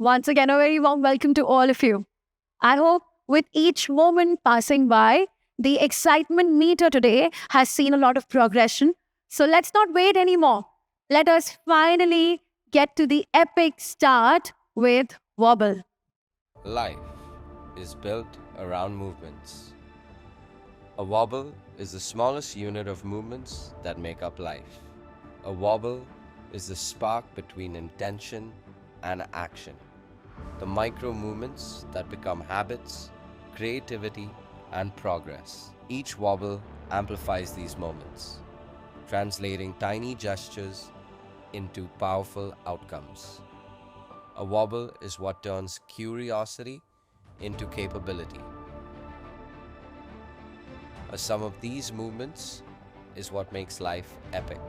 Once again, a very warm welcome to all of you. I hope with each moment passing by, the excitement meter today has seen a lot of progression. So let's not wait anymore. Let us finally get to the epic start with Wobble. Life is built around movements. A wobble is the smallest unit of movements that make up life. A wobble is the spark between intention and action. The micro movements that become habits, creativity, and progress. Each wobble amplifies these moments, translating tiny gestures into powerful outcomes. A wobble is what turns curiosity into capability. A sum of these movements is what makes life epic.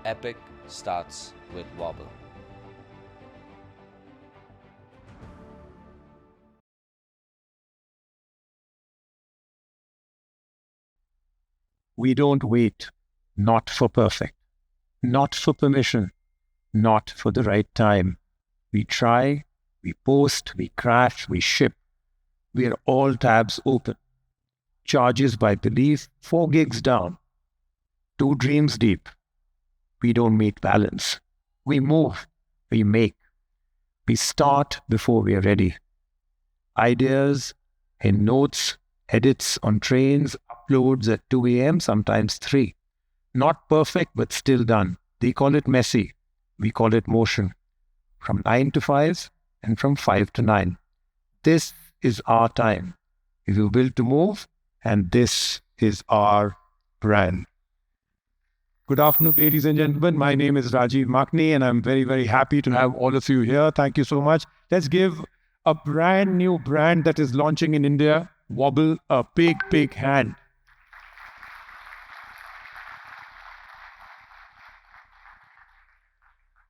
Epic starts with wobble. We don't wait, not for perfect, not for permission, not for the right time. We try, we post, we crash, we ship. We are all tabs open. Charges by belief, 4 gigs down. 2 dreams deep. We don't meet balance. We move, we make. We start before we are ready. Ideas in notes, edits on trains, uploads at 2 a.m., sometimes 3. Not perfect, but still done. They call it messy. We call it motion. From 9 to 5 and from 5 to 9. This is our time. We will build to move, and this is our brand. Good afternoon, ladies and gentlemen. My name is Rajiv Makni, and I'm very, very happy to have all of you here. Thank you so much. Let's give a brand new brand that is launching in India, Wobble, a big, big hand.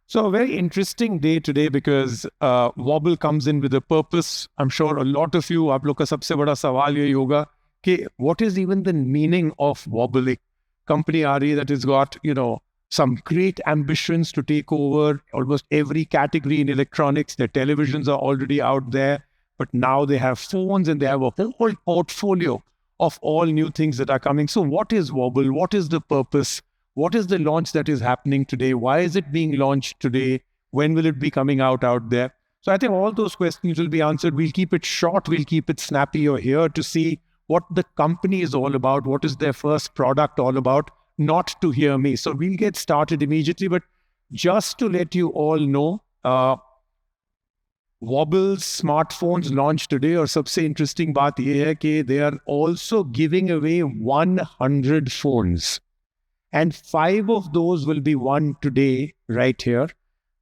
So a very interesting day today because Wobble comes in with a purpose. I'm sure a lot of you, आप लोग का सबसे बड़ा सवाल यही होगा कि what is even the meaning of Wobble? Company आ रही है that has got, some great ambitions to take over almost every category in electronics. Their televisions are already out there, but now they have phones and they have a whole portfolio of all new things that are coming. So what is Wobble? What is the purpose? What is the launch that is happening today? Why is it being launched today? When will it be coming out there? So I think all those questions will be answered. We'll keep it short. We'll keep it snappy. You're here to see what the company is all about. What is their first product all about? Not to hear me. So we'll get started immediately. But just to let you all know, Wobble's smartphones launched today. और सबसे interesting बात ये है कि they are also giving away 100 phones. And 5 of those will be won today, right here.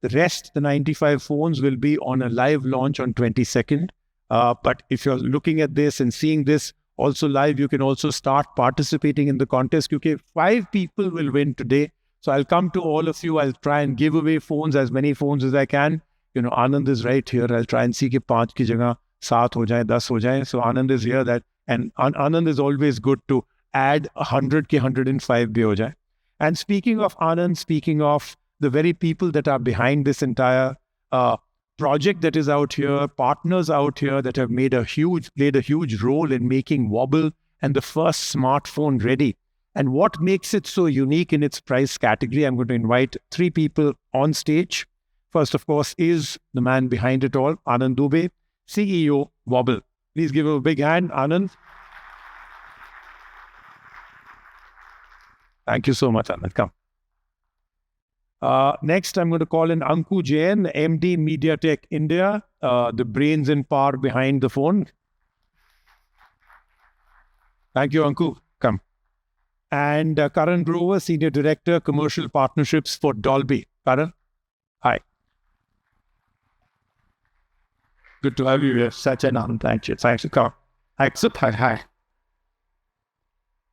The rest, the 95 phones, will be on a live launch on 22nd. But if you're looking at this and seeing this also live, you can also start participating in the contest. Because 5 people will win today. So I'll come to all of you. I'll try and give away phones, as many phones as I can. Anand is right here. I'll try and see कि 5 की जगह 7 हो जाए, 10 हो जाए. So Anand is here. And Anand is always good to add 100 के 105 भी हो जाए. And speaking of Anand, speaking of the very people that are behind this entire project that is out here, partners out here that have played a huge role in making Wobble and the first smartphone ready. And what makes it so unique in its price category, I'm going to invite 3 people on stage. First, of course, is the man behind it all, Anand Dubey, CEO, Wobble. Please give him a big hand, Anand. Thank you so much, Anand. Come. Next, I'm going to call in Anku Jain, MD MediaTek India, the brains and power behind the phone. Thank you, Anku. Come. And Karan Grover, Senior Director, Commercial Partnerships for Dolby. Karan, hi. Good to have you here. Such an honor. Thank you. Thanks for coming. Hi.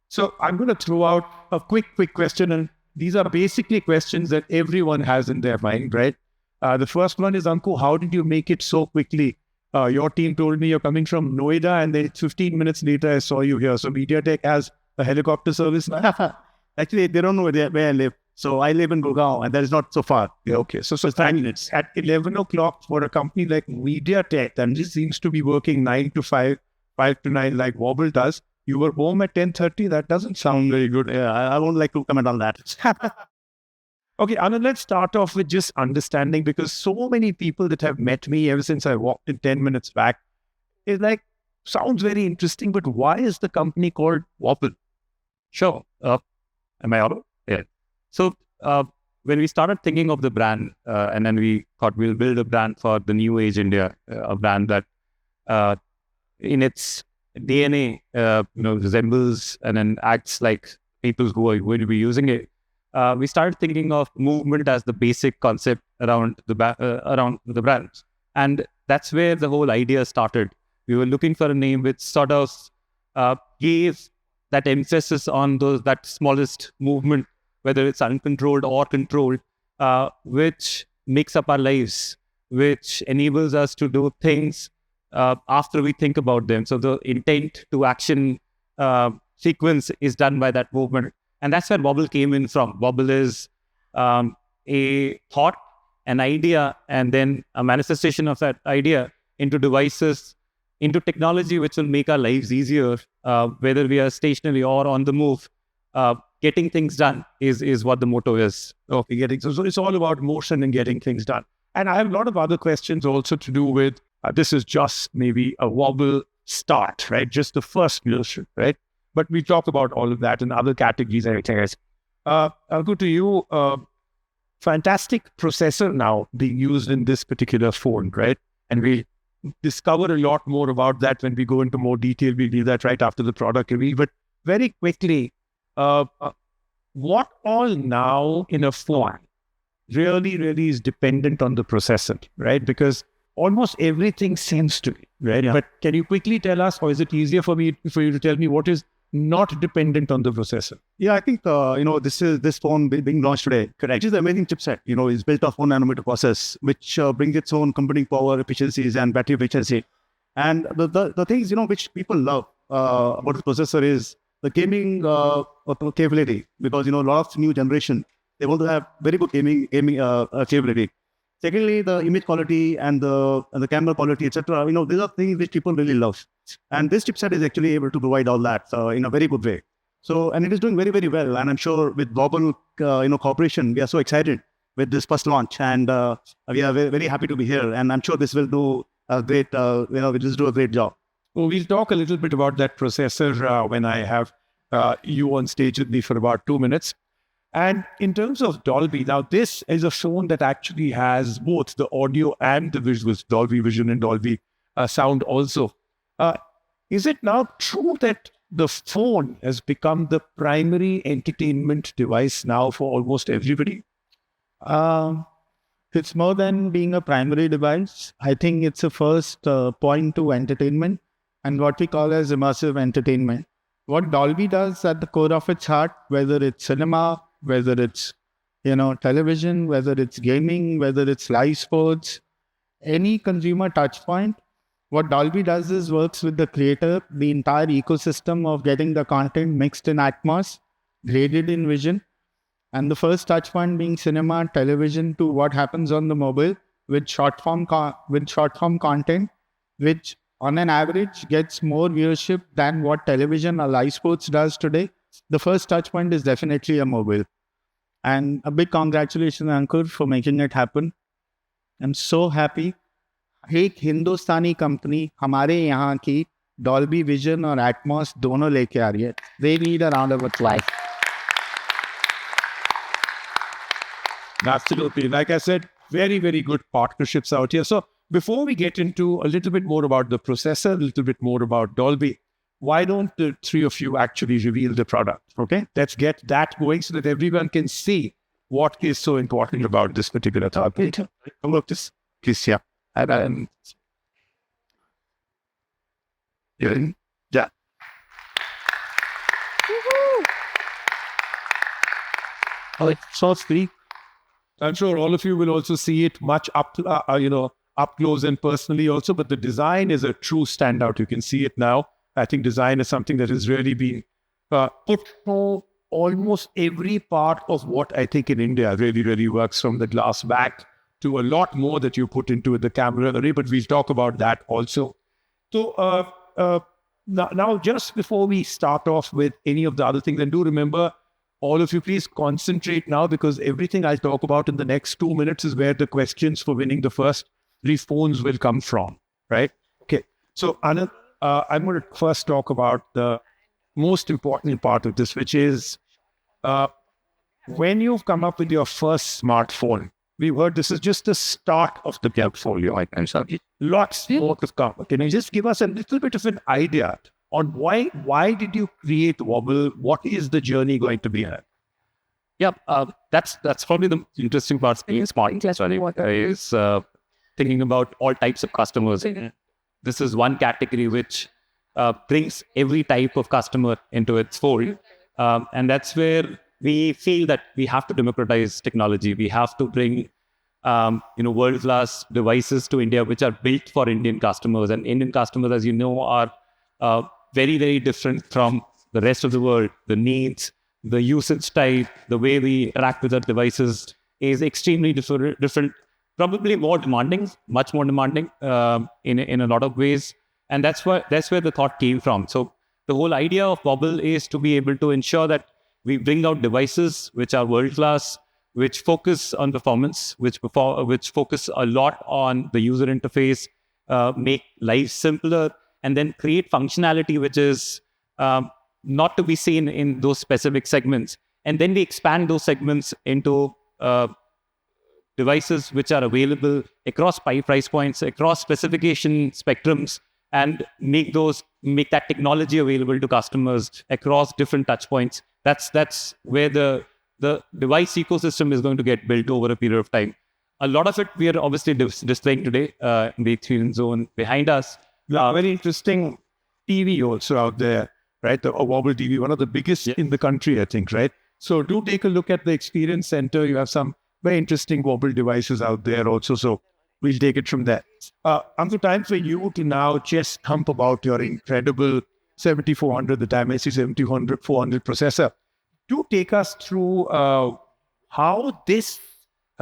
So I'm going to throw out a quick question, and these are basically questions that everyone has in their mind, right? The first one is, Anku, how did you make it so quickly? Your team told me you're coming from Noida, and then 15 minutes later, I saw you here. So MediaTek has a helicopter service. Actually, they don't know where I live. So I live in Gurgaon, and that is not so far. Yeah, okay. So 5 minutes. at 11 o'clock for a company like MediaTek, that just seems to be working 9 to 5, 5 to 9 like Wobble does. You were home at 10:30. That doesn't sound very good. Yeah, I won't like to comment on that. Okay, Anand, let's start off with just understanding, because so many people that have met me ever since I walked in 10 minutes back is like, sounds very interesting, but why is the company called Wobble? Sure. Am I audible? Yeah. So when we started thinking of the brand, and then we thought we'll build a brand for the new age India, a brand that in its DNA, resembles and then acts like people who are going to be using it. We started thinking of movement as the basic concept around the brands, and that's where the whole idea started. We were looking for a name which sort of gave that emphasis on that smallest movement, whether it's uncontrolled or controlled, which makes up our lives, which enables us to do things after we think about them. So the intent to action sequence is done by that movement. And that's where Wobble came in from. Wobble is a thought, an idea, and then a manifestation of that idea into devices, into technology, which will make our lives easier, whether we are stationary or on the move. Getting things done is what the motto is. Okay, so it's all about motion and getting things done. And I have a lot of other questions also to do with, this is just maybe a Wobble start, right? Just the first version, right? But we talk about all of that in other categories and areas. I'll go to you. Fantastic processor now being used in this particular phone, right? And we discover a lot more about that when we go into more detail. We'll do that right after the product review. But very quickly, what all now in a phone really is dependent on the processor, right? Because almost everything seems to be, right? Yeah. But can you quickly tell us, or is it easier for you to tell me what is not dependent on the processor? Yeah, I think, this phone being launched today, correct, is an amazing chipset. It's built off 1 nanometer process, which brings its own computing power, efficiencies, and battery efficiency. And the things, which people love about the processor is the gaming capability, because, a lot of new generation, they want to have very good gaming capability. Secondly, the image quality and the camera quality, etc. These are things which people really love. And this chipset is actually able to provide all that in a very good way. So, and it is doing very, very well. And I'm sure with Wobble, Corporation, we are so excited with this first launch. And we are very, very happy to be here. And I'm sure this will do a great, will just do a great job. Well, we'll talk a little bit about that processor when I have you on stage with me for about 2 minutes. And in terms of Dolby, now this is a phone that actually has both the audio and the visuals, Dolby Vision and Dolby Sound also. Is it now true that the phone has become the primary entertainment device now for almost everybody? It's more than being a primary device. I think it's a first point to entertainment and what we call as immersive entertainment. What Dolby does at the core of its heart, whether it's cinema, whether it's television, whether it's gaming, whether it's live sports, any consumer touch point, what Dolby does is works with the creator, the entire ecosystem of getting the content mixed in Atmos, graded in vision, and the first touch point being cinema, television, to what happens on the mobile with short form content, which on an average gets more viewership than what television or live sports does today. The first touch point is definitely a mobile. And a big congratulations, Ankur, for making it happen. I'm so happy. एक हिंदुस्तानी company हमारे यहाँ की Dolby vision और Atmos दोनों लेके आ रही है. They need a round of applause. Absolutely. Like I said, very, very good partnerships out here. So before we get into a little bit more about the processor, a little bit more about Dolby, why don't the three of you actually reveal the product? Okay, let's get that going so that everyone can see what is so important about this particular topic. Come look this, please, yeah. Yeah. So speak. I'm sure all of you will also see it much up close and personally also, but the design is a true standout. You can see it now. I think design is something that has really been put almost every part of what I think in India really, really works, from the glass back to a lot more that you put into the camera array, but we'll talk about that also. So now, just before we start off with any of the other things, and do remember, all of you, please concentrate now, because everything I'll talk about in the next 2 minutes is where the questions for winning the first 3 phones will come from, right? Okay. So Anand, I'm going to first talk about the most important part of this, which is when you've come up with your first smartphone. We've heard this is just the start of the portfolio. Lots more to come. Can you just give us a little bit of an idea on why did you create Wobble? What is the journey going to be at? Yeah, that's probably the interesting part. Being smart is thinking about all types of customers. This is one category which brings every type of customer into its fold, and that's where we feel that we have to democratize technology. We have to bring world-class devices to India, which are built for Indian customers. And Indian customers, as you know, are very, very different from the rest of the world. The needs, the usage type, the way we interact with our devices is extremely different, probably more demanding, much more demanding in a lot of ways. And that's where the thought came from. So the whole idea of Wobble is to be able to ensure that we bring out devices which are world-class, which focus on performance, which focus a lot on the user interface, make life simpler, and then create functionality which is not to be seen in those specific segments. And then we expand those segments into devices which are available across price points, across specification spectrums, and make that technology available to customers across different touch points. That's where the device ecosystem is going to get built over a period of time. A lot of it we are obviously displaying today in the experience zone behind us. Very interesting TV also out there, right? The Wobble TV, one of the biggest in the country, I think, right? So do take a look at the experience center. You have some very interesting Wobble devices out there also. So we'll take it from there. Uncle, time for you to now just thump about your incredible 7400, the Dimensity 7400 400 processor. Do take us through how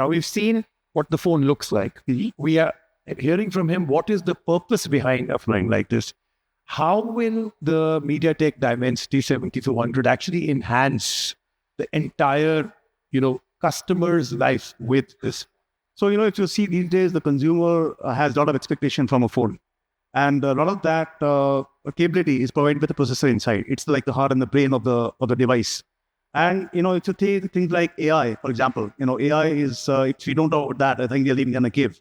we've seen what the phone looks like. We are hearing from him what is the purpose behind a phone like this. How will the MediaTek Dimensity 7400 actually enhance the entire, customer's life with this? So, if you see these days, the consumer has a lot of expectation from a phone. And a lot of that capability is provided with the processor inside. It's like the heart and the brain of the device. And, if you take things like AI, for example, AI is, if you don't know about that, I think you're living in a cave.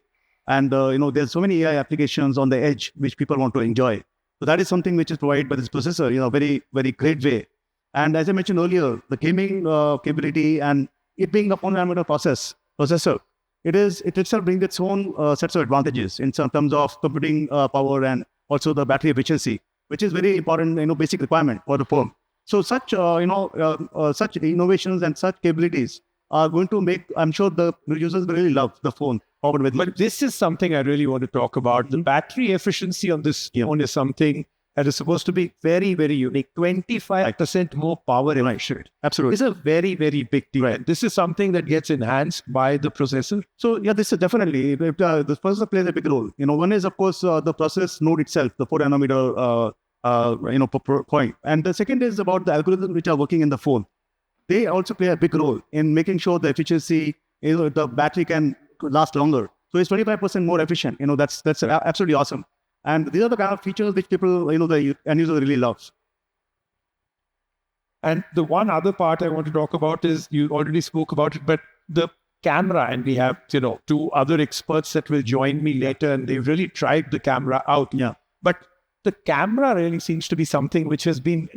And, there's so many AI applications on the edge which people want to enjoy. So that is something which is provided by this processor, very, very great way. And as I mentioned earlier, the gaming capability and it being a 4nm processor, it itself brings its own sets of advantages in terms of computing power and also the battery efficiency, which is very important, basic requirement for the phone. So such innovations and such capabilities are going to make, I'm sure the users will really love the phone. But this is something I really want to talk about. The battery efficiency on this phone is something that is supposed to be very, very unique. 25% more power efficient. Absolutely. It's a very, very big deal. Right. This is something that gets enhanced by the processor. So yeah, this is definitely, the processor plays a big role. One is, of course, the process node itself, the 4nm point. And the second is about the algorithms which are working in the phone. They also play a big role in making sure the efficiency, the battery can last longer. So it's 25% more efficient. That's absolutely awesome. And these are the kind of features which people, the end user really loves. And the one other part I want to talk about is, you already spoke about it, but the camera, and we have, 2 other experts that will join me later, and they've really tried the camera out. Yeah. But the camera really seems to be something which has been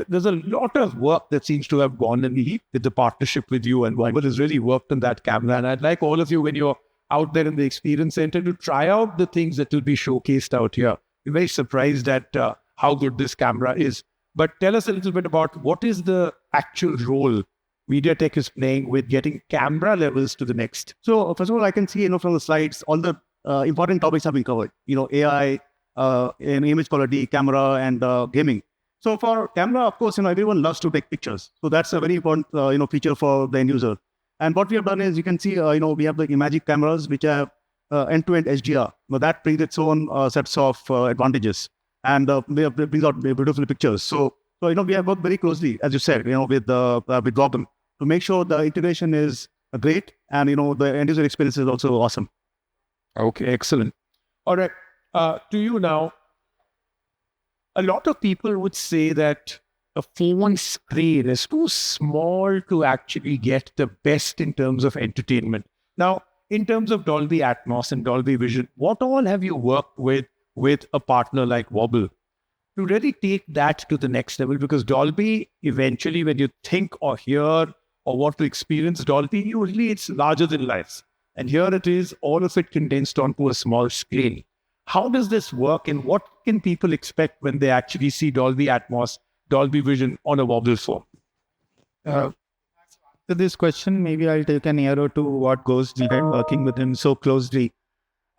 there's a lot of work that seems to have gone in with the partnership with you, and Wobble has really worked on that camera. And I'd like all of you, when you're out there in the experience center, to try out the things that will be showcased out here. You're very surprised at how good this camera is. But tell us a little bit about what is the actual role MediaTek is playing with getting camera levels to the next. So first of all, I can see, from the slides, all the important topics have been covered. AI, image quality, camera, and gaming. So for camera, of course, everyone loves to take pictures. So that's a very important, feature for the end user. And what we have done is, you can see, we have the Imagic cameras, which have end-to-end HDR. Now that brings its own sets of advantages, and it brings out beautiful pictures. So we have worked very closely, as you said, with Wobble to make sure the integration is great, and the end user experience is also awesome. Okay, excellent. All right, to you now. A lot of people would say that a phone screen is too small to actually get the best in terms of entertainment. Now, in terms of Dolby Atmos and Dolby Vision, what all have you worked with a partner like Wobble to really take that to the next level? Because Dolby, eventually, when you think or hear or want to experience Dolby, usually it's larger than life. And here it is, all of it condensed onto a small screen. How does this work, and what can people expect when they actually see Dolby Atmos, Dolby Vision on a Wobble phone? To this question, maybe I'll take an ear or two what goes behind working with him so closely.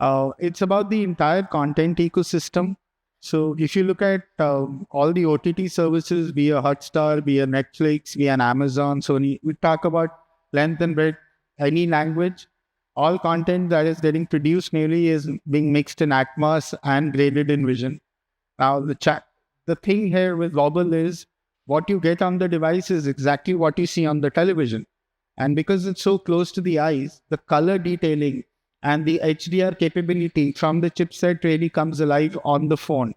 It's about the entire content ecosystem. So if you look at all the OTT services, be a Hotstar, be a Netflix, be an Amazon, Sony, we talk about length and breadth, any language. All content that is getting produced nearly is being mixed in Atmos and graded in Vision. Now, the thing here with Wobble is what you get on the device is exactly what you see on the television. And because it's so close to the eyes, the color detailing and the HDR capability from the chipset really comes alive on the phone,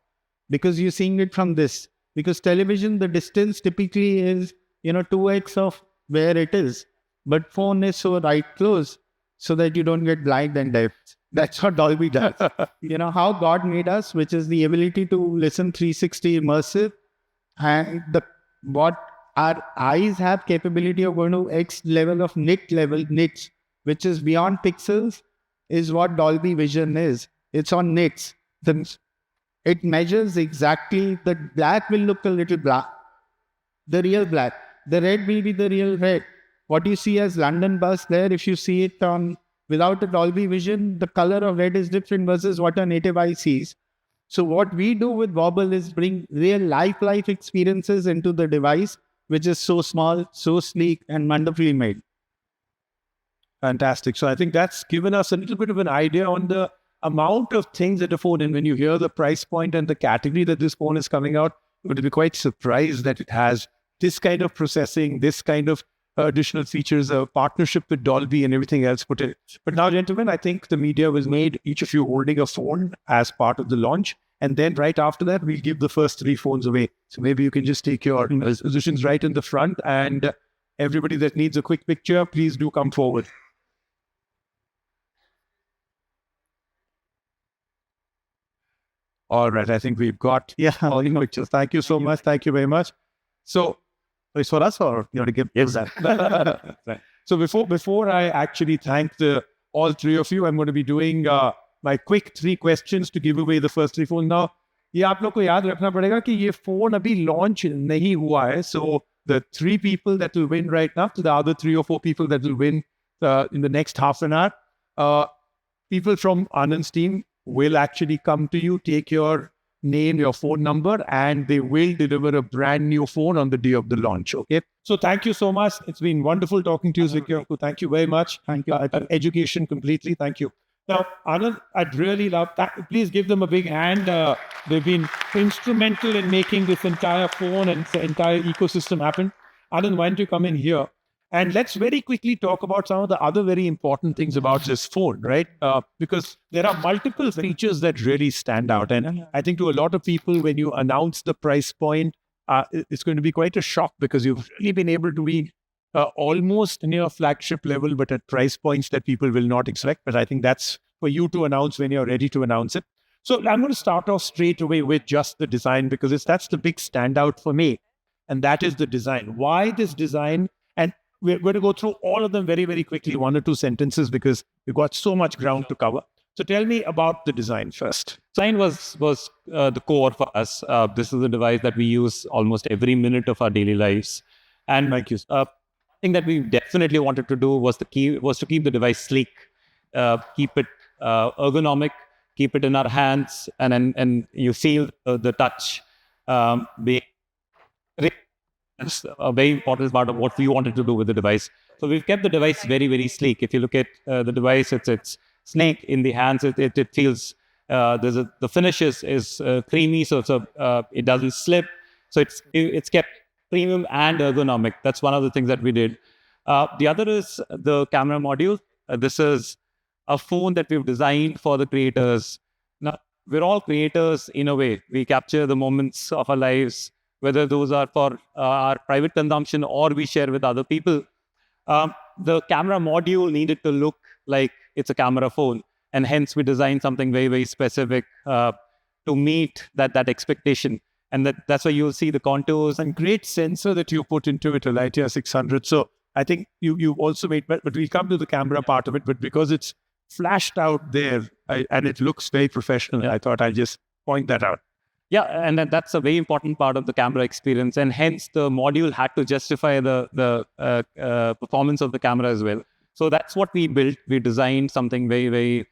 because you're seeing it from this. Because television, the distance typically is 2x of where it is, but phone is so right close, so that you don't get blind and deaf. That's what Dolby does. How God made us, which is the ability to listen 360 immersive, and what our eyes have capability of going to X level of nits, which is beyond pixels, is what Dolby Vision is. It's on nits. It measures exactly, the black will look a little black, the real black. The red will be the real red. What you see as London bus there, if you see it on without a Dolby Vision, the color of red is different versus what a native eye sees. So what we do with Wobble is bring real life experiences into the device, which is so small, so sleek, and wonderfully made. Fantastic. So I think that's given us a little bit of an idea on the amount of things that a phone, and when you hear the price point and the category that this phone is coming out, you're going to be quite surprised that it has this kind of processing, this kind of additional features, a partnership with Dolby and everything else put in. But now, gentlemen, I think the media was made, each of you holding a phone as part of the launch. And then right after that, we'll give the first 3 phones away. So maybe you can just take your positions right in the front, and everybody that needs a quick picture, please do come forward. All right, I think we've got all your pictures. Thank you so much. Thank you very much. So It's for us, or you want to give that? right. So before I actually thank all 3 of you, I'm going to be doing my quick 3 questions to give away the first 3 phones. Now, ये आप लोग को याद रखना पड़ेगा कि ये phone अभी launch नहीं हुआ है. So the 3 people that will win right now, to the other 3 or 4 people that will win in the next half an hour, people from Anand's team will actually come to you, take your name, your phone number, and they will deliver a brand new phone on the day of the launch. Okay. So thank you so much. It's been wonderful talking to you, Zikir. Thank you very much. Thank you. Education completely. Thank you. Now, Anand, I'd really love that. Please give them a big hand. They've been instrumental in making this entire phone and the entire ecosystem happen. Anand, why don't you come in here? And let's very quickly talk about some of the other very important things about this phone, right? Because there are multiple features that really stand out. And I think to a lot of people, when you announce the price point, it's going to be quite a shock, because you've really been able to be almost near flagship level, but at price points that people will not expect. But I think that's for you to announce when you're ready to announce it. So I'm going to start off straight away with just the design, because that's the big standout for me. And that is the design. Why this design? And we're going to go through all of them very, very quickly, 1 or 2 sentences, because we've got so much ground to cover. So tell me about the design first. Design was the core for us. This is a device that we use almost every minute of our daily lives. And Thank you. thing that we definitely wanted to do was to keep the device sleek, keep it ergonomic, keep it in our hands, and you feel the touch. That's a very important part of what we wanted to do with the device. So we've kept the device very, very sleek. If you look at the device, it's sleek in the hands. It feels the finish is creamy, so it doesn't slip. So it's kept premium and ergonomic. That's one of the things that we did. The other is the camera module. This is a phone that we've designed for the creators. Now, we're all creators in a way. We capture the moments of our lives, whether those are for our private consumption or we share with other people. The camera module needed to look like it's a camera phone, and hence we designed something very, very specific to meet that expectation. And that's why you'll see the contours. And great sensor that you put into it, a Lightyear 600. So I think you also made, but we'll come to the camera part of it, but because it's flashed out there and it looks very professional, I thought I'd just point that out. Yeah, and that's a very important part of the camera experience, and hence the module had to justify the performance of the camera as well. So that's what we built. We designed something very, very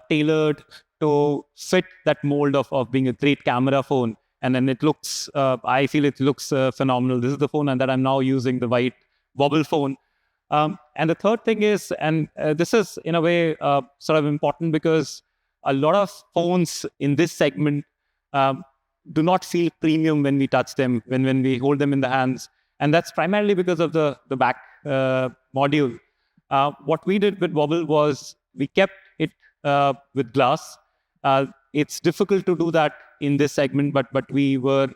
tailored to fit that mold of being a great camera phone. And then it looks, I feel it looks phenomenal. This is the phone and that I'm now using, the white Wobble phone. And the third thing is, and this is in a way sort of important because a lot of phones in this segment do not feel premium when we touch them, when we hold them in the hands. And that's primarily because of the back module. What we did with Wobble was we kept it with glass. It's difficult to do that in this segment, but we were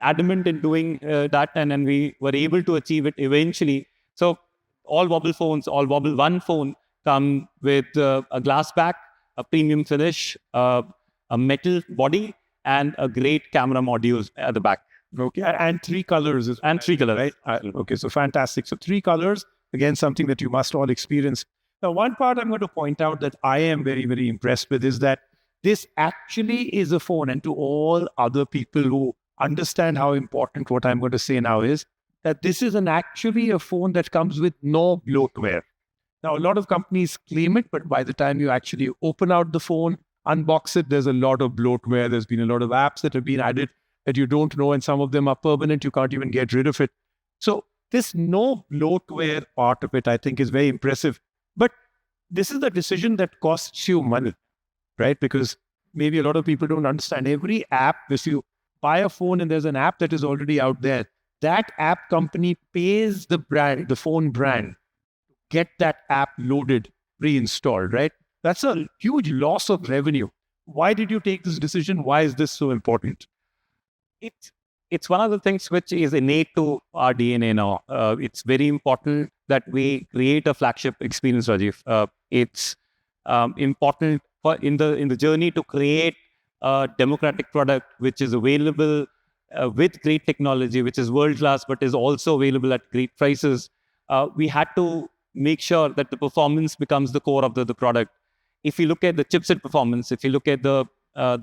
adamant in doing that, and then we were able to achieve it eventually. So all Wobble phones, all Wobble One phone come with a glass back, a premium finish, a metal body, and a great camera module at the back. Okay, and 3 colors. And 3 colors. Right? Okay, so fantastic. So 3 colors, again, something that you must all experience. Now, one part I'm going to point out that I am very, very impressed with is that this actually is a phone, and to all other people who understand how important what I'm going to say now is, that this is actually a phone that comes with no bloatware. Now, a lot of companies claim it, but by the time you actually open out the phone, unbox it, there's a lot of bloatware. There's been a lot of apps that have been added that you don't know, and some of them are permanent. You can't even get rid of it. So this no bloatware part of it, I think, is very impressive. But this is a decision that costs you money, right? Because maybe a lot of people don't understand. Every app, if you buy a phone and there's an app that is already out there, that app company pays the brand, the phone brand, to get that app loaded, pre-installed, right? That's a huge loss of revenue. Why did you take this decision? Why is this so important? It's one of the things which is innate to our DNA now. It's very important that we create a flagship experience, Rajiv. It's important in the journey to create a democratic product which is available with great technology, which is world class, but is also available at great prices. We had to make sure that the performance becomes the core of the product. If you look at the chipset performance, if you look at the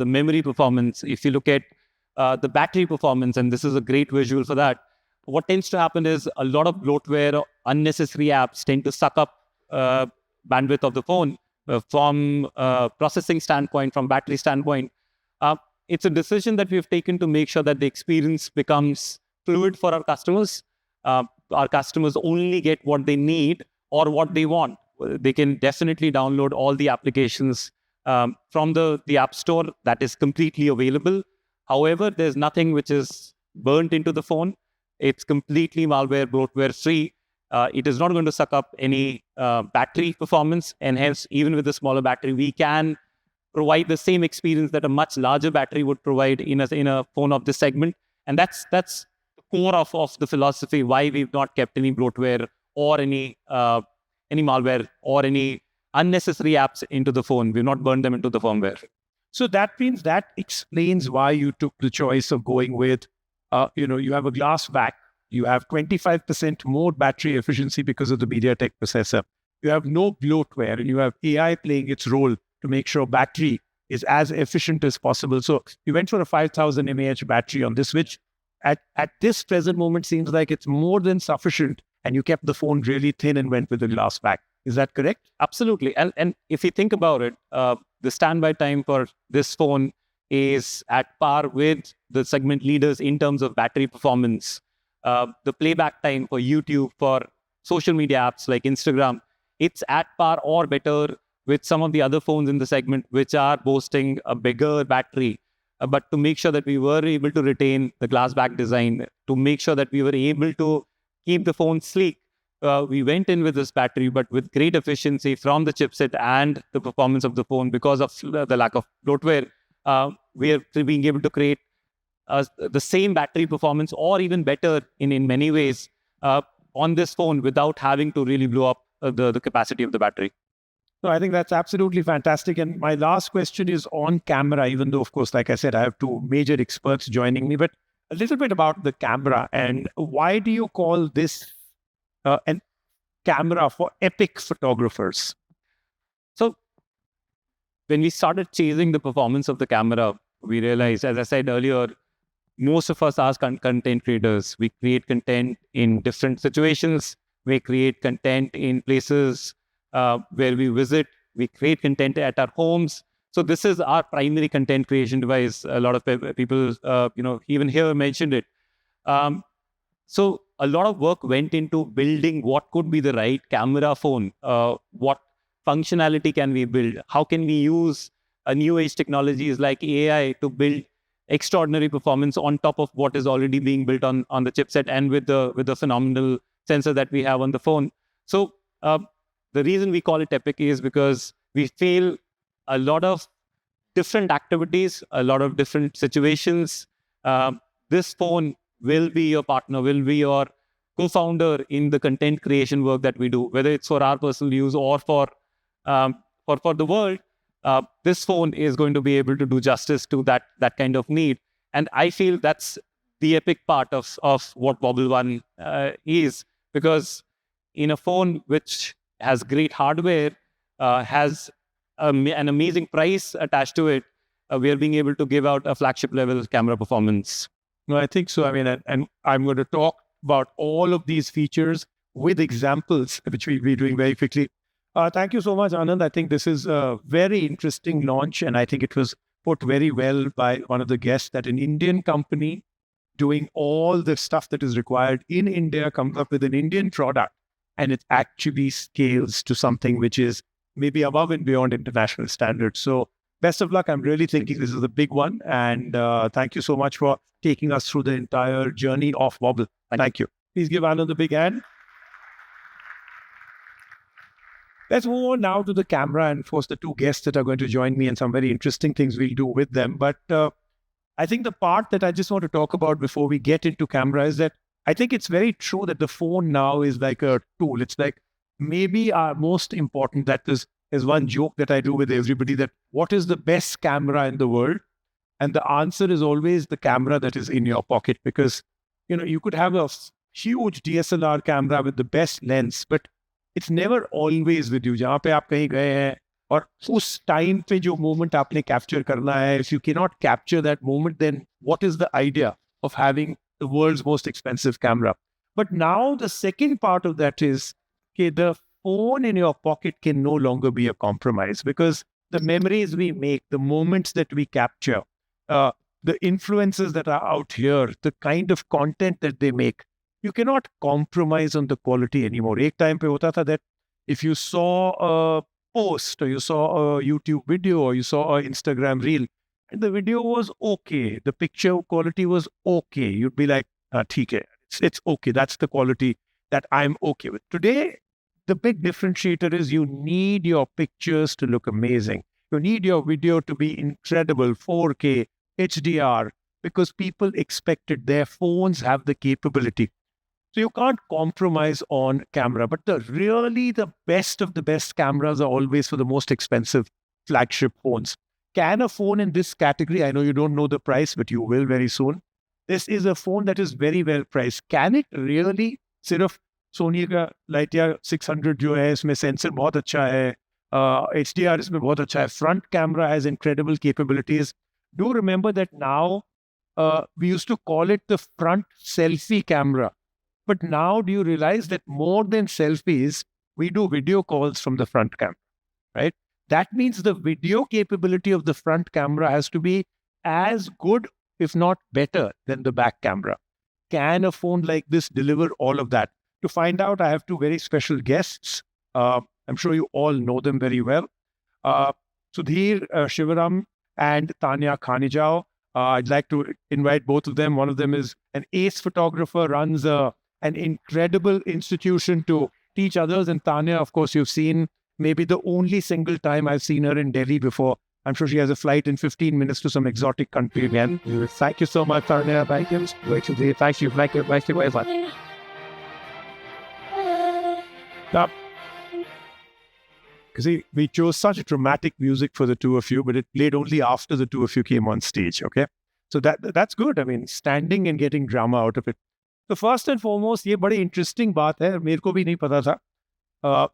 memory performance, if you look at the battery performance, and this is a great visual for that, what tends to happen is a lot of bloatware or unnecessary apps tend to suck up bandwidth of the phone from processing standpoint, from battery standpoint. It's a decision that we've taken to make sure that the experience becomes fluid for our customers. Our customers only get what they need or what they want. They can definitely download all the applications from the App Store. That is completely available. However, there's nothing which is burnt into the phone. It's completely bloatware-free. It is not going to suck up any battery performance, and hence, even with a smaller battery, we can provide the same experience that a much larger battery would provide in a phone of this segment. And that's the core of the philosophy why we've not kept any bloatware or any malware or any unnecessary apps into the phone. We've not burned them into the firmware. So that means that explains why you took the choice of going with, you have a glass back, you have 25% more battery efficiency because of the MediaTek processor. You have no bloatware, and you have AI playing its role to make sure battery is as efficient as possible. So you went for a 5000 mAh battery on this, which at this present moment seems like it's more than sufficient, and you kept the phone really thin and went with the glass back. Is that correct? Absolutely. And if you think about it, the standby time for this phone is at par with the segment leaders in terms of battery performance. the playback time for YouTube, for social media apps like Instagram, it's at par or better with some of the other phones in the segment, which are boasting a bigger battery. But to make sure that we were able to retain the glass back design, to make sure that we were able to keep the phone sleek, we went in with this battery, but with great efficiency from the chipset and the performance of the phone because of the lack of bloatware. We are being able to create the same battery performance or even better in many ways on this phone without having to really blow up the capacity of the battery. No, I think that's absolutely fantastic. And my last question is on camera, even though, of course, like I said, I have two major experts joining me, but a little bit about the camera and why do you call this an camera for epic photographers? So when we started chasing the performance of the camera, we realized, as I said earlier, most of us are content creators. We create content in different situations. We create content in places where we visit. We create content at our homes. So this is our primary content creation device. A lot of people, even here mentioned it. So a lot of work went into building what could be the right camera phone. What functionality can we build? How can we use new age technologies like AI to build extraordinary performance on top of what is already being built on the chipset and with the phenomenal sensor that we have on the phone. So the reason we call it epic is because we feel a lot of different activities, a lot of different situations. This phone will be your partner, will be your co-founder in the content creation work that we do, whether it's for our personal use or for the world. This phone is going to be able to do justice to that kind of need. And I feel that's the epic part of what Wobble One is, because in a phone which has great hardware, has an amazing price attached to it, we are being able to give out a flagship level camera performance. No, I think so. I mean, and I'm going to talk about all of these features with examples, which we'll be doing very quickly. Thank you so much, Anand. I think this is a very interesting launch, and I think it was put very well by one of the guests that an Indian company doing all the stuff that is required in India comes up with an Indian product, and it actually scales to something which is maybe above and beyond international standards. So best of luck. I'm really thinking this is a big one, and thank you so much for taking us through the entire journey of Wobble. Thank you. Please give Anand a big hand. Let's move on now to the camera and, of course, the two guests that are going to join me and some very interesting things we'll do with them. But I think the part that I just want to talk about before we get into camera is that I think it's very true that the phone now is like a tool. It's like maybe our most important, that is one joke that I do with everybody, that what is the best camera in the world? And the answer is always the camera that is in your pocket, because, you could have a huge DSLR camera with the best lens, but it's never always with you. जहाँ पे आप कहीं गए हैं और उस time पे जो moment आपने capture करना है, if you cannot capture that moment, then what is the idea of having the world's most expensive camera? But now the second part of that is, okay, the phone in your pocket can no longer be a compromise, because the memories we make, the moments that we capture, the influences that are out here, the kind of content that they make, you cannot compromise on the quality anymore. Ek time pe hota tha that if you saw a post or you saw a YouTube video or you saw an Instagram reel and the video was okay, the picture quality was okay, you'd be like, theek hai, it's okay. That's the quality that I'm okay with. Today, the big differentiator is you need your pictures to look amazing. You need your video to be incredible, 4K, HDR, because people expect it. Their phones have the capability. So you can't compromise on camera. But the best of the best cameras are always for the most expensive flagship phones. Can a phone in this category, I know you don't know the price, but you will very soon. This is a phone that is very well priced. Can it really, सिर्फ सोनी का लाइटिया 600 जो है, इसमें sensor बहुत अच्छा है, HDR इसमें बहुत अच्छा है, front camera has incredible capabilities. Do remember that now we used to call it the front selfie camera. But now do you realize that more than selfies, we do video calls from the front camera, right? That means the video capability of the front camera has to be as good, if not better, than the back camera. can a phone like this deliver all of that? To find out, I have two very special guests. I'm sure you all know them very well. Sudhir Shivaram and Tanya Khanijao. I'd like to invite both of them. One of them is an ace photographer, runs an incredible institution to teach others. And Tanya, of course, you've seen maybe the only single time I've seen her in Delhi before. I'm sure she has a flight in 15 minutes to some exotic country again. Thank you so much, Tanya. Thank you. Thank you. Thank you very much. Now, because we chose such dramatic music for the two of you, but it played only after the two of you came on stage, okay? So that's good. I mean, standing and getting drama out of it. So first and foremost, ये बड़ी interesting बात है, मेरे को भी नहीं पता था.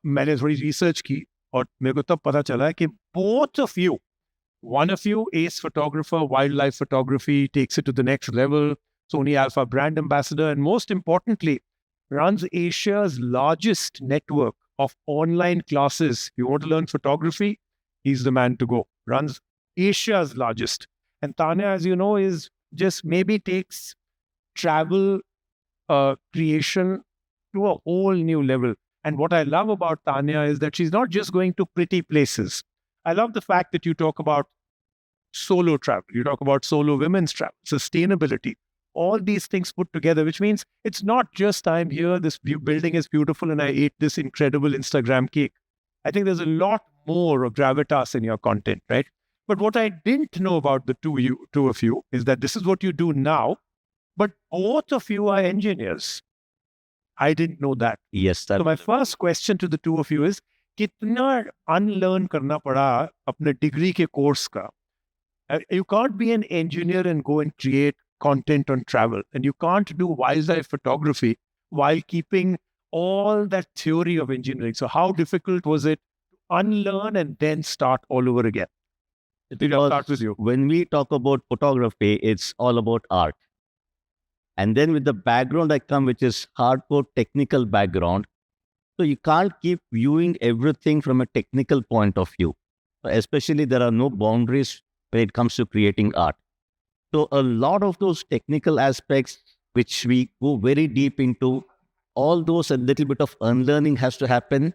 मैंने थोड़ी research की और मेरे को तब पता चला कि both of you, one of you, ace photographer, wildlife photography, takes it to the next level, Sony Alpha brand ambassador, and most importantly, runs Asia's largest network of online classes. You want to learn photography? He's the man to go. Runs Asia's largest. And Tanya, as you know, is just maybe takes travel creation to a whole new level. And what I love about Tanya is that she's not just going to pretty places. I love the fact that you talk about solo travel. You talk about solo women's travel, sustainability, all these things put together, which means it's not just I'm here, this building is beautiful and I ate this incredible Instagram cake. I think there's a lot more of gravitas in your content, right? But what I didn't know about the two of you is that this is what you do now, but both of you are engineers. I didn't know that. Yes, So my first question to the two of you is, कितना unlearn करना पड़ा अपने degree के course का? You can't be an engineer and go and create content on travel, and you can't do wildlife photography while keeping all that theory of engineering. So how difficult was it to unlearn and then start all over again? I'll start with you. When we talk about photography, it's all about art. And then with the background I come, which is hardcore technical background, so you can't keep viewing everything from a technical point of view. Especially there are no boundaries when it comes to creating art. So a lot of those technical aspects, which we go very deep into, all those, a little bit of unlearning has to happen.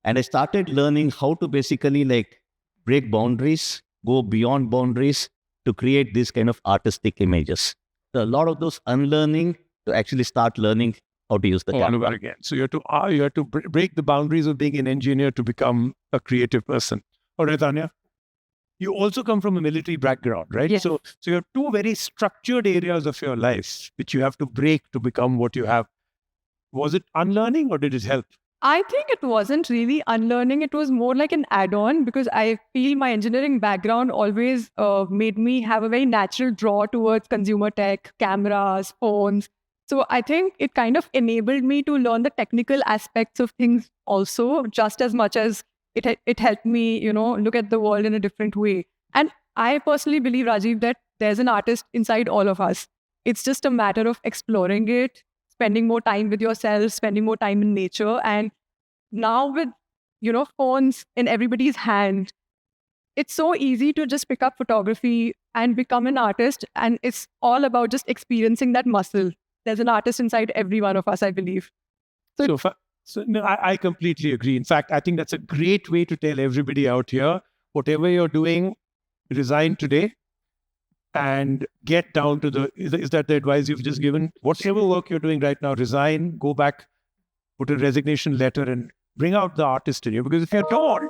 And I started learning how to basically like break boundaries, go beyond boundaries to create these kind of artistic images. So a lot of those unlearning to actually start learning how to use the All camera. over again. So you have to break the boundaries of being an engineer to become a creative person. All right, Tanya? You also come from a military background, right? Yes. So you have two very structured areas of your life which you have to break to become what you have. Was it unlearning or did it help? I think it wasn't really unlearning. It was more like an add-on because I feel my engineering background always made me have a very natural draw towards consumer tech, cameras, phones. So I think it kind of enabled me to learn the technical aspects of things also, just as much as it helped me, look at the world in a different way. And I personally believe, Rajiv, that there's an artist inside all of us. It's just a matter of exploring it, spending more time with yourself, spending more time in nature. And now with, phones in everybody's hand, it's so easy to just pick up photography and become an artist. And it's all about just experiencing that muscle. There's an artist inside every one of us, I believe. So no, I completely agree. In fact, I think that's a great way to tell everybody out here, whatever you're doing, resign today and get down to is that the advice you've just given? Whatever work you're doing right now, resign, go back, put a resignation letter and bring out the artist in you. Because if you don't,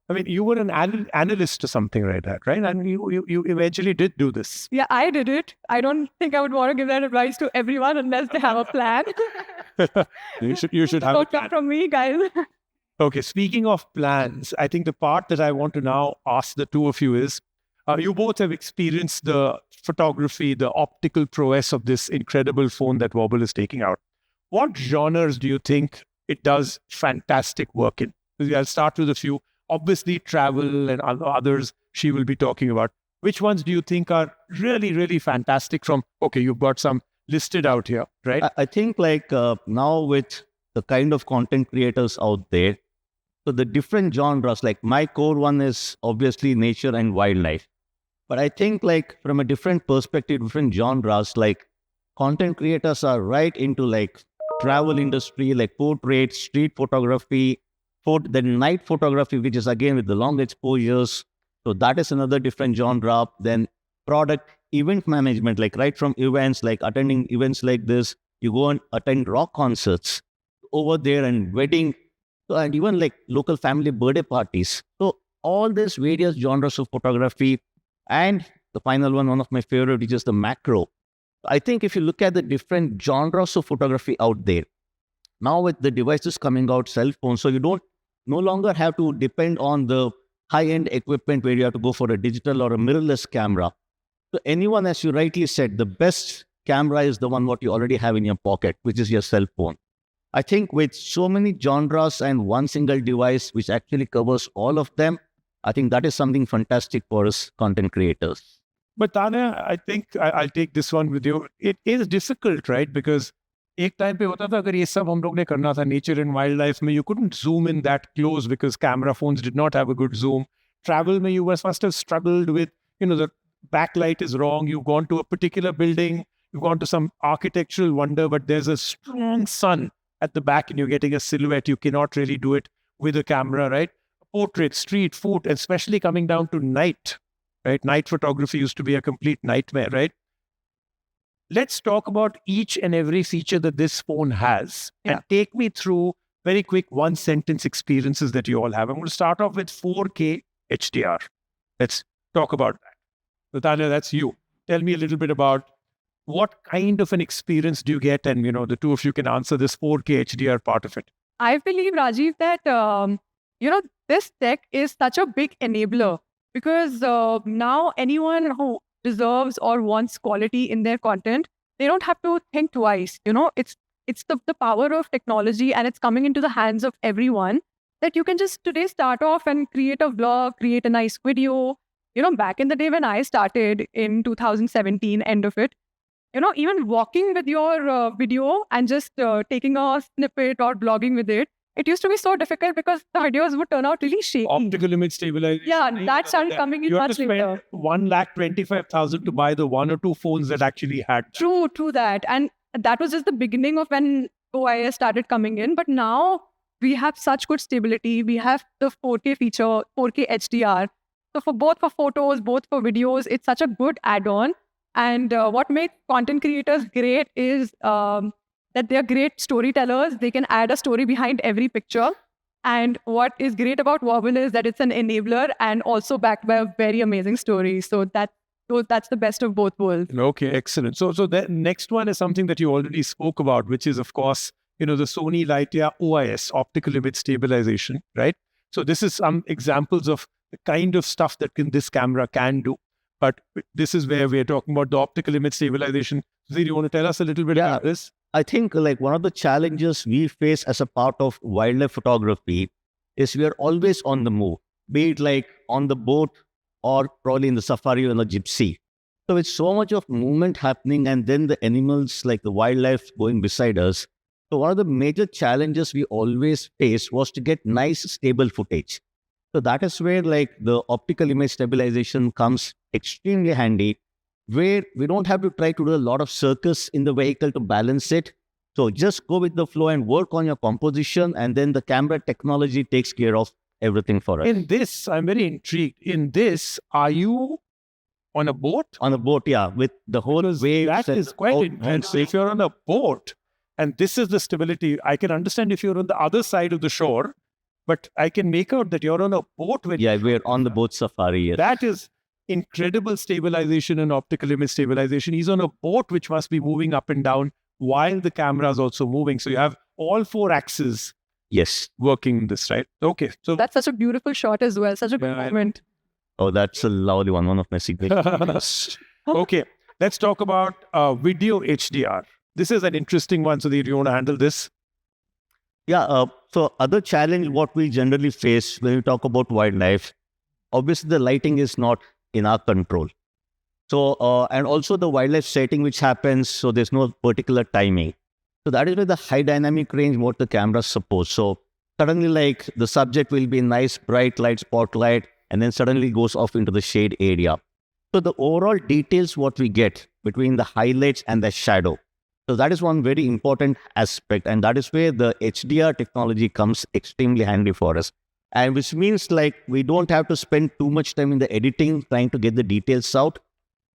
I mean, you were an analyst or something like that, right? And you eventually did do this. Yeah, I did it. I don't think I would want to give that advice to everyone unless they have a plan. You should have a Don't plan. come from me, guys. Okay, speaking of plans, I think the part that I want to now ask the two of you is, you both have experienced the photography, the optical prowess of this incredible phone that Wobble is taking out. What genres do you think it does fantastic work in? I'll start with a few. Obviously, travel and others she will be talking about. Which ones do you think are really, really fantastic from, okay, you've got some listed out here, right? I think like now with the kind of content creators out there, so the different genres, like my core one is obviously nature and wildlife. But I think like from a different perspective, different genres, like content creators are right into like travel industry, like portrait, street photography, the night photography, which is again with the long exposures. So that is another different genre. Then product event management, like right from events, like attending events like this, you go and attend rock concerts over there and wedding, and even like local family birthday parties. So all these various genres of photography. And the final one of my favorite, which is the macro. I think if you look at the different genres of photography out there, now with the devices coming out, cell phones, so you don't no longer have to depend on the high-end equipment where you have to go for a digital or a mirrorless camera. So anyone, as you rightly said, the best camera is the one what you already have in your pocket, which is your cell phone. I think with so many genres and one single device, which actually covers all of them, I think that is something fantastic for us content creators. But Tanya, I think I'll take this one with you. It is difficult, right? Because एक time पे होता था अगर ये सब हम लोग ने करना था नेचर एंड वाइल्ड लाइफ में, you couldn't zoom in that close because camera phones did not have a good zoom. Travel में you must have struggled with, the backlight is wrong. You've gone to a particular building, you've gone to some architectural wonder, but there's a strong sun at the back and you're getting a silhouette. You cannot really do it with a camera, right? Portrait, street, food, especially coming down to night, right? Night photography used to be a complete nightmare, right? Let's talk about each and every feature that this phone has and take me through very quick one-sentence experiences that you all have. I'm going to start off with 4K HDR. Let's talk about that. So Tanya, that's you. Tell me a little bit about what kind of an experience do you get, and the two of you can answer this 4K HDR part of it. I believe, Rajiv, that this tech is such a big enabler because now anyone who deserves or wants quality in their content, they don't have to think twice. It's the power of technology, and it's coming into the hands of everyone that you can just today start off and create a vlog, create a nice video. Back in the day when I started in 2017, end of it, even walking with your video and just taking a snippet or blogging with it, it used to be so difficult because the videos would turn out really shaky. Optical image stabilization. Yeah, that started coming in much later. You have to spend 1,25,000 to buy the one or two phones that actually had that. True that. And that was just the beginning of when OIS started coming in. But now we have such good stability. We have the 4K feature, 4K HDR. So for both for photos, both for videos, it's such a good add-on. And what makes content creators great is that they're great storytellers. They can add a story behind every picture. And what is great about Wobble is that it's an enabler and also backed by a very amazing story. So that's the best of both worlds. Okay, excellent. So the next one is something that you already spoke about, which is, of course, the Sony Lightyear OIS, optical image stabilization, right? So this is some examples of the kind of stuff that this camera can do. But this is where we're talking about the optical image stabilization. Zee, you want to tell us a little bit about this? I think like one of the challenges we face as a part of wildlife photography is we are always on the move, be it like on the boat or probably in the safari or in the gypsy. So with so much of movement happening and then the animals like the wildlife going beside us. So one of the major challenges we always face was to get nice stable footage. So that is where like the optical image stabilization comes extremely handy, where we don't have to try to do a lot of circus in the vehicle to balance it. So just go with the flow and work on your composition, and then the camera technology takes care of everything for us. In this, I'm very intrigued. In this, are you on a boat? On a boat, yeah, with the whole wave. That is quite intense. If you're on a boat, and this is the stability, I can understand if you're on the other side of the shore, but I can make out that you're on a boat. We're on the boat safari, yes. That is incredible stabilization and optical image stabilization. He's on a boat which must be moving up and down while the camera is also moving. So you have all four axes working in this, right? Okay. So that's such a beautiful shot as well. Such a good moment. Oh, that's a lovely one. One of my signatures. Okay. Let's talk about video HDR. This is an interesting one. So do you want to handle this? Yeah. So other challenge what we generally face when we talk about wildlife, obviously the lighting is not in our control. So, and also the wildlife setting which happens, so there's no particular timing. So that is where the high dynamic range, what the camera supports. So suddenly like the subject will be nice, bright light, spotlight, and then suddenly goes off into the shade area. So the overall details what we get between the highlights and the shadow. So that is one very important aspect, and that is where the HDR technology comes extremely handy for us. And which means like we don't have to spend too much time in the editing trying to get the details out.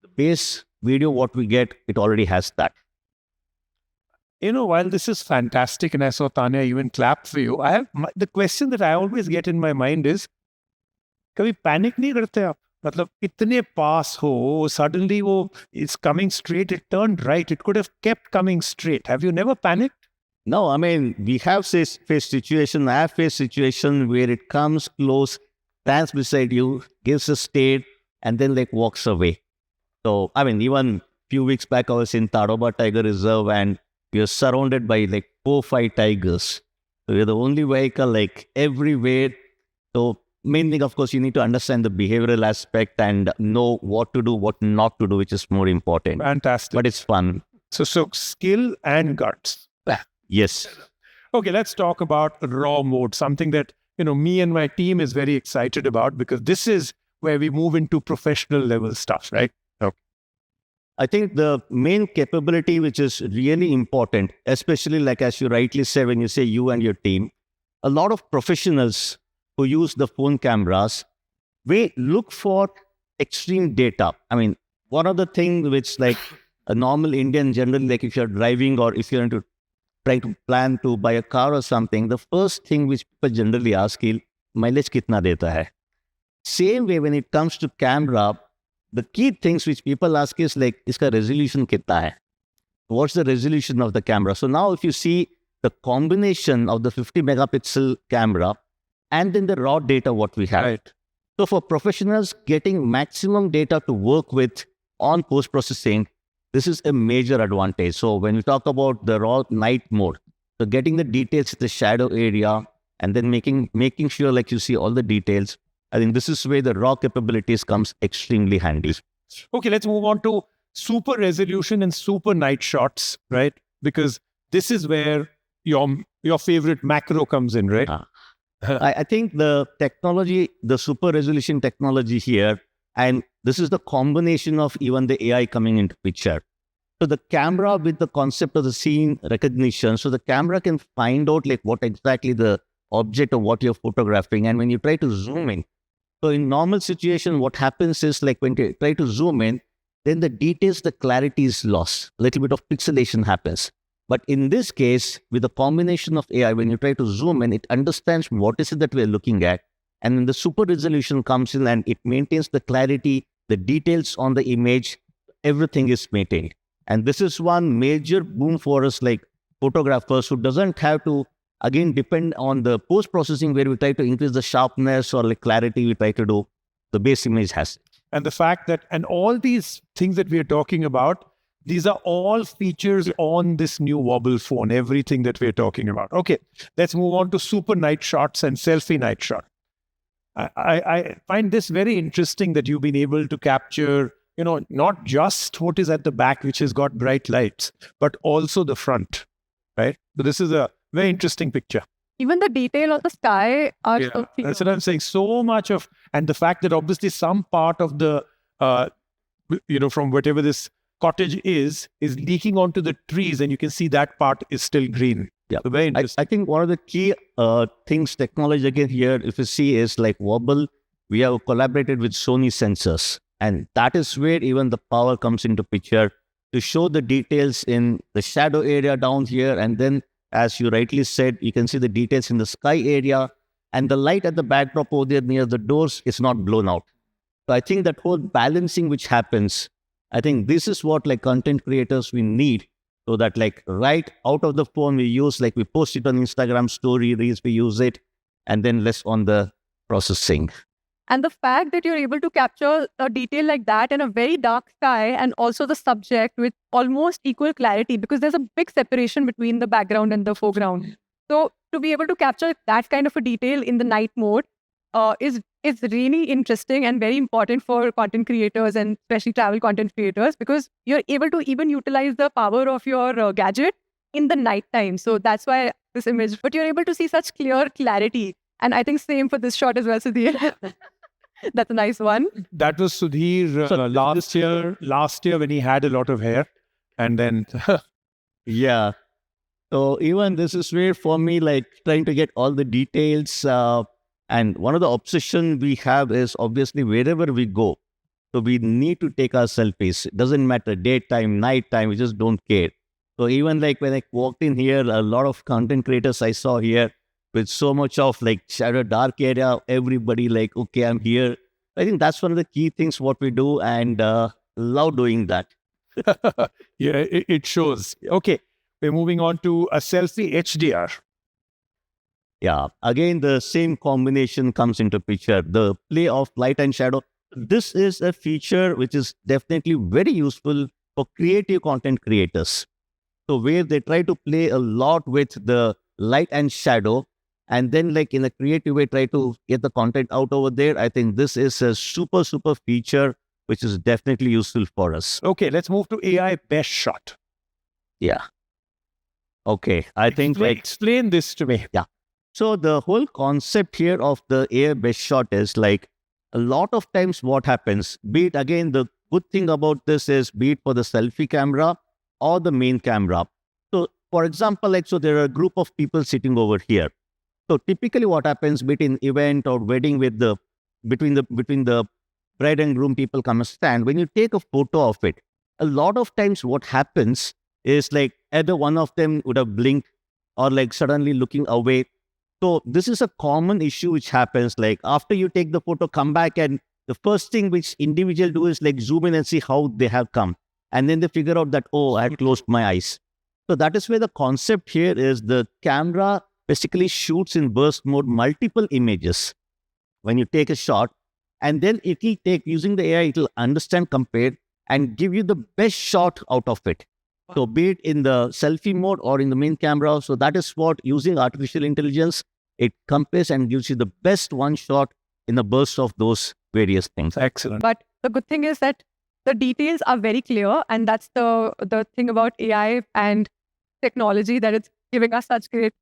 The base video, what we get, it already has that. While this is fantastic, and I saw Tanya even clap for you, the question that I always get in my mind is, कभी panic नहीं करते आप? मतलब इतने पास हो, suddenly it's coming straight, it turned right, it could have kept coming straight. Have you never panicked? No, I mean, we have faced situation, I have faced situation where it comes close, stands beside you, gives a state, and then like walks away. So, I mean, even few weeks back, I was in Tadoba Tiger Reserve and we are surrounded by like 4-5 tigers. So we're the only vehicle like everywhere. So main thing, of course, you need to understand the behavioral aspect and know what to do, what not to do, which is more important. Fantastic. But it's fun. So skill and guts. Yes. Okay, let's talk about raw mode, something that, me and my team is very excited about, because this is where we move into professional level stuff, right? Okay. I think the main capability which is really important, especially like as you rightly say, when you say you and your team, a lot of professionals who use the phone cameras, we look for extreme data. I mean, one of the things which like a normal Indian generally, like if you're driving or if you're into trying to plan to buy a car or something, the first thing which people generally ask is, mileage kitna deta hai? Same way when it comes to camera, the key things which people ask is like, iska resolution kitna hai? What's the resolution of the camera? So now if you see the combination of the 50 megapixel camera and then the raw data what we have. Right. So for professionals, getting maximum data to work with on post-processing, this is a major advantage. So when we talk about the raw night mode, so getting the details in the shadow area and then making sure like you see all the details, I think this is where the raw capabilities comes extremely handy. Okay, let's move on to super resolution and super night shots, right? Because this is where your favorite macro comes in, right? I think the technology, the super resolution technology here, and this is the combination of even the AI coming into picture. So the camera with the concept of the scene recognition, so the camera can find out like what exactly the object of what you're photographing. And when you try to zoom in, so in normal situation, what happens is like when you try to zoom in, then the details, the clarity is lost. A little bit of pixelation happens. But in this case, with a combination of AI, when you try to zoom in, it understands what is it that we're looking at. And then the super resolution comes in and it maintains the clarity, the details on the image, everything is maintained. And this is one major boom for us like photographers who doesn't have to, again, depend on the post-processing where we try to increase the sharpness or like clarity we try to do. The base image has. And the fact that, and all these things that we are talking about, these are all features on this new Wobble phone, everything that we're talking about. Okay, let's move on to super night shots and selfie night shot. I find this very interesting that you've been able to capture, not just what is at the back, which has got bright lights, but also the front, right? So this is a very interesting picture. Even the detail of the sky are Yeah, so clear. that's what I'm saying. So much of, and the fact that obviously some part of the, from whatever this cottage is leaking onto the trees, and you can see that part is still green. Yeah, so very interesting. I think one of the key things technology again here, if you see, is like Wobble, we have collaborated with Sony sensors. And that is where even the power comes into picture to show the details in the shadow area down here. And then, as you rightly said, you can see the details in the sky area. And the light at the backdrop over there near the doors is not blown out. So I think that whole balancing which happens, I think this is what like content creators we need. So that like right out of the phone we use, like we post it on Instagram story, reels, we use it, and then less on the processing. And the fact that you're able to capture a detail like that in a very dark sky and also the subject with almost equal clarity, because there's a big separation between the background and the foreground. So to be able to capture that kind of a detail in the night mode is really interesting and very important for content creators and especially travel content creators, because you're able to even utilize the power of your gadget in the night time. So that's why this image, but you're able to see such clear clarity. And I think same for this shot as well, Sudhir. That's a nice one. That was Sudhir last year when he had a lot of hair, and then Yeah. So even this is where for me, like trying to get all the details. And one of the obsession we have is obviously wherever we go. So we need to take our selfies. It doesn't matter daytime, nighttime, we just don't care. So even like when I walked in here, a lot of content creators I saw here with so much of like shadow dark area, everybody like, okay, I'm here. I think that's one of the key things what we do and love doing that. Yeah, it shows. Okay, we're moving on to a selfie HDR. Yeah, again, the same combination comes into picture, the play of light and shadow. This is a feature which is definitely very useful for creative content creators. So where they try to play a lot with the light and shadow and then like in a creative way, try to get the content out over there. I think this is a super, super feature, which is definitely useful for us. Okay, let's move to AI best shot. Yeah. Okay, I think like Explain this to me. So the whole concept here of the AI best shot is like a lot of times what happens, be it again, the good thing about this is be it for the selfie camera or the main camera. So for example, like, so there are a group of people sitting over here. So typically what happens between event or wedding with the, between the bride and groom, people come and stand. When you take a photo of it, a lot of times what happens is like either one of them would have blinked or like suddenly looking away. So this is a common issue which happens like after you take the photo, come back and the first thing which individual do is like zoom in and see how they have come. And then they figure out that, oh, I had closed my eyes. So that is where the concept here is the camera basically shoots in burst mode multiple images when you take a shot. And then it will take, using the AI, it will understand, compare and give you the best shot out of it. So be it in the selfie mode or in the main camera. So that is what using artificial intelligence, it compares and gives you the best one shot in the burst of those various things. Excellent. But the good thing is that the details are very clear, and that's the thing about AI and technology, that it's giving us such great.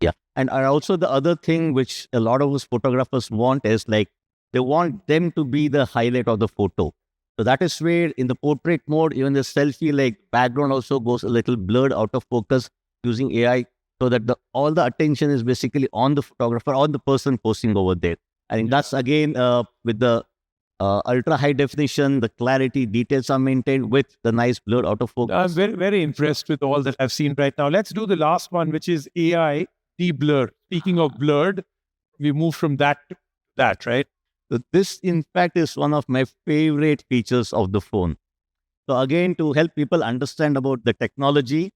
Yeah. And also the other thing which a lot of us photographers want is like, they want them to be the highlight of the photo. So that is where in the portrait mode, even the selfie like background also goes a little blurred out of focus using AI so that all the attention is basically on the photographer or the person posting over there. I think that's again with the ultra high definition, the clarity, details are maintained with the nice blur out of focus. I'm very, very impressed with all that I've seen right now. Let's do the last one, which is AI de-blur. Speaking of blurred, we move from that to that, right? So this, in fact, is one of my favorite features of the phone. So again, to help people understand about the technology.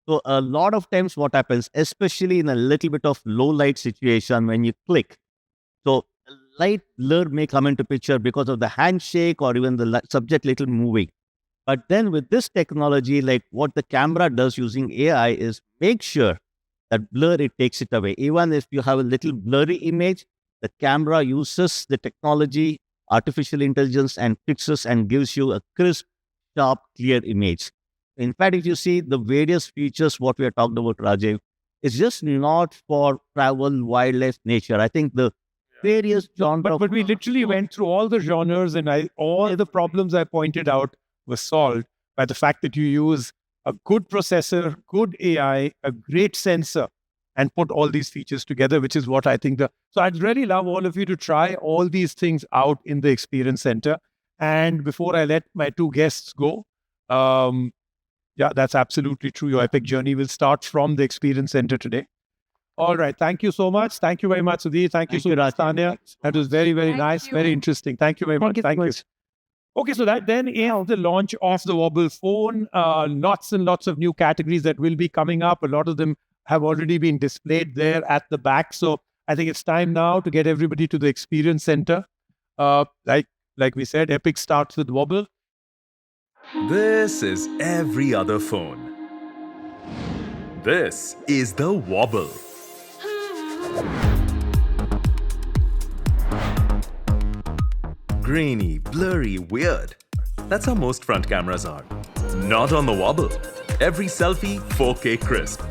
So a lot of times what happens, especially in a little bit of low light situation when you click, so light blur may come into picture because of the handshake or even the subject little moving. But then with this technology, like what the camera does using AI is make sure that blur, it takes it away. Even if you have a little blurry image, the camera uses the technology, artificial intelligence, and fixes and gives you a crisp, sharp, clear image. In fact, if you see the various features, what we are talking about, Rajiv, it's just not for travel, wildlife, nature. I think the various genres. But we literally went through all the genres, and all the problems I pointed out were solved by the fact that you use a good processor, good AI, a great sensor, and put all these features together, which is what I think. So I'd really love all of you to try all these things out in the Experience Center. And before I let my two guests go, yeah, that's absolutely true. Your epic journey will start from the Experience Center today. All right. Thank you so much. Thank you very much, Sudhir. Thank you so much, Tanya. That was very, very nice. Very interesting. Thank you very much. Thank you. Okay, so that then is the launch of the Wobble phone. Lots and lots of new categories that will be coming up. A lot of them have already been displayed there at the back. So I think it's time now to get everybody to the Experience Center. Like we said, Epic starts with Wobble. This is every other phone. This is the Wobble. Grainy, blurry, weird. That's how most front cameras are. Not on the Wobble. Every selfie, 4K crisp.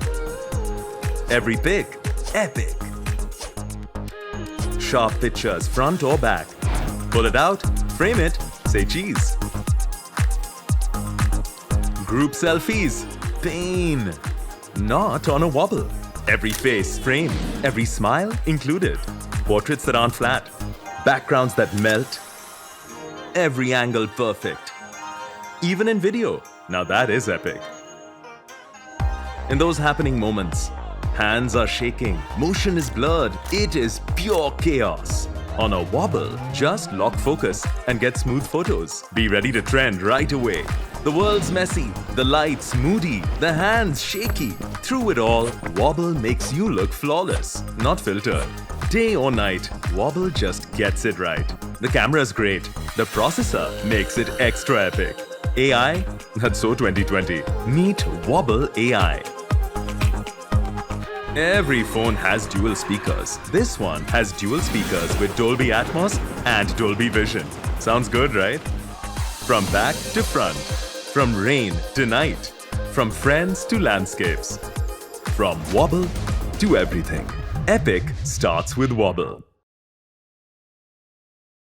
Every pic, epic. Sharp pictures, front or back. Pull it out, frame it, say cheese. Group selfies, pain. Not on a Wobble. Every face framed, every smile included. Portraits that aren't flat, backgrounds that melt. Every angle perfect. Even in video. Now that is epic. In those happening moments, hands are shaking, motion is blurred, it is pure chaos. On a Wobble, just lock focus and get smooth photos. Be ready to trend right away. The world's messy, the lights moody, the hands shaky. Through it all, Wobble makes you look flawless, not filtered. Day or night, Wobble just gets it right. The camera's great, the processor makes it extra epic. AI? That's so 2020. Meet Wobble AI. Every phone has dual speakers. This one has dual speakers with Dolby Atmos and Dolby Vision. Sounds good, right? From back to front. From rain to night. From friends to landscapes. From Wobble to everything. Epic starts with Wobble.